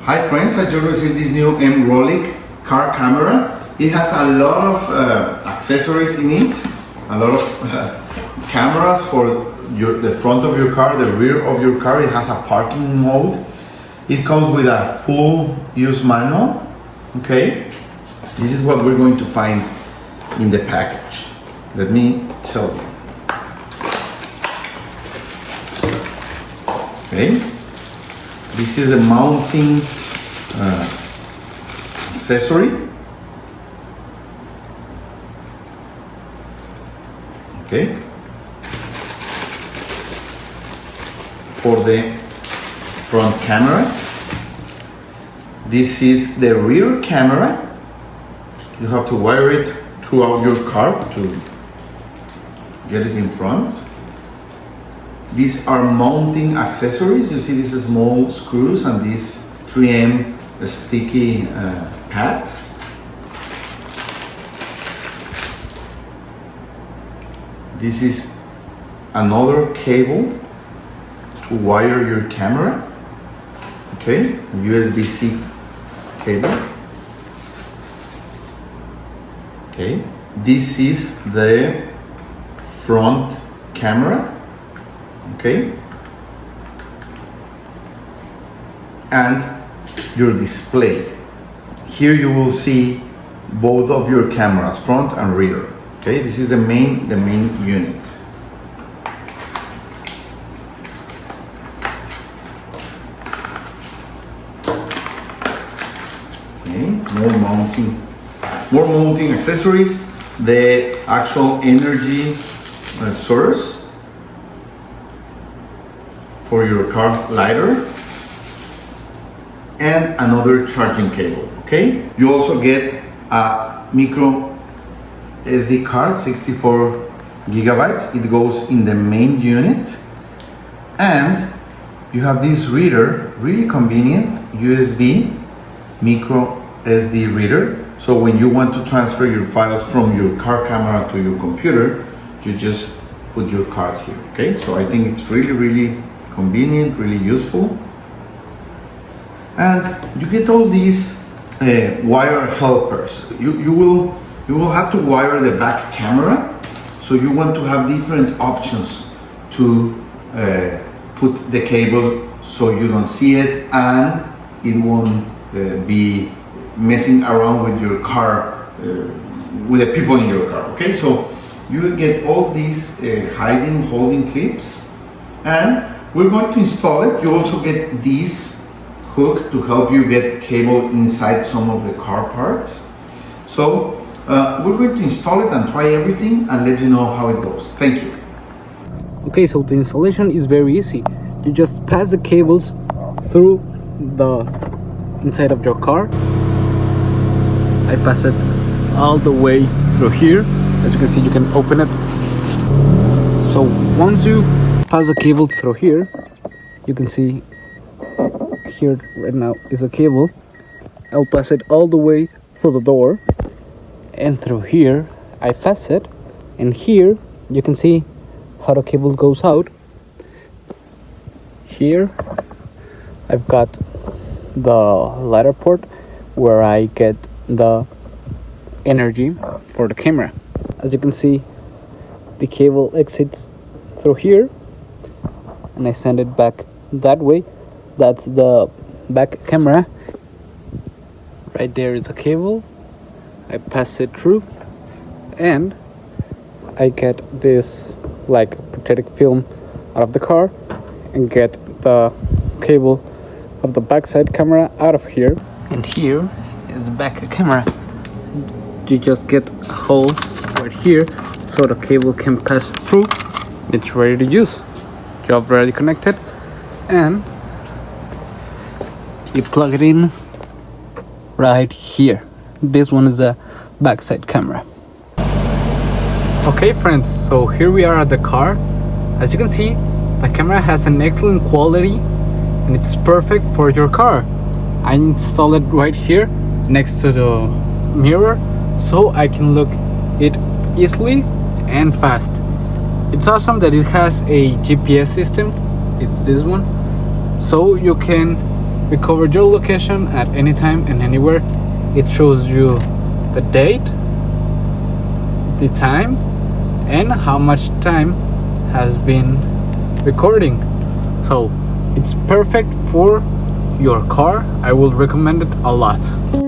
Hi friends, I just received this new Rollick car camera. It has a lot of accessories in it, a lot of cameras for the front of your car, the rear of your car. It has a parking mode. It comes with a full use manual. Okay, this is what we're going to find in the package. Let me tell you. Okay, this is a mounting accessory. Okay, for the front camera. This is the rear camera. You have to wire it throughout your car to get it in front. These are mounting accessories. You see these small screws and these 3M sticky pads. This is another cable to wire your camera. Okay, USB-C cable. Okay, this is the front camera. Okay, and your display. Here you will see both of your cameras, front and rear. Okay, this is the main unit. Okay, more mounting accessories. The actual energy source for your car lighter, and another charging cable. Okay, you also get a micro SD card, 64 gigabytes. It goes in the main unit, and you have this reader, really convenient USB micro SD reader. So when you want to transfer your files from your car camera to your computer, you just put your card here. Okay, so I think it's really convenient, really useful. And you get all these wire helpers. You will have to wire the back camera, so you want to have different options to put the cable so you don't see it and it won't be messing around with your car, with the people in your car. Okay, so you get all these holding clips, and we're going to install it. You also get this hook to help you get cable inside some of the car parts. So we're going to install it and try everything and let you know how it goes. Thank you. Okay, so the installation is very easy. You just pass the cables through the inside of your car. I pass it all the way through here. As you can see, you can open it. So once you pass the cable through here, you can see here right now is a cable. I'll pass it all the way through the door, and through here I pass it, and here you can see how the cable goes out. Here I've got the ladder port where I get the energy for the camera. As you can see, the cable exits through here and I send it back that way. That's the back camera. Right there is a cable. I pass it through and I get this like protective film out of the car and get the cable of the backside camera out of here. And here is the back camera. You just get a hole right here so the cable can pass through. It's ready to use. Job already connected, and you plug it in right here. This one is the backside camera. Okay friends, so here we are at the car. As you can see, the camera has an excellent quality and it's perfect for your car. I installed it right here next to the mirror so I can look it easily and fast. It's awesome that it has a GPS system. It's this one, so you can recover your location at any time and anywhere. It shows you the date, the time, and how much time has been recording. So it's perfect for your car. I will recommend it a lot.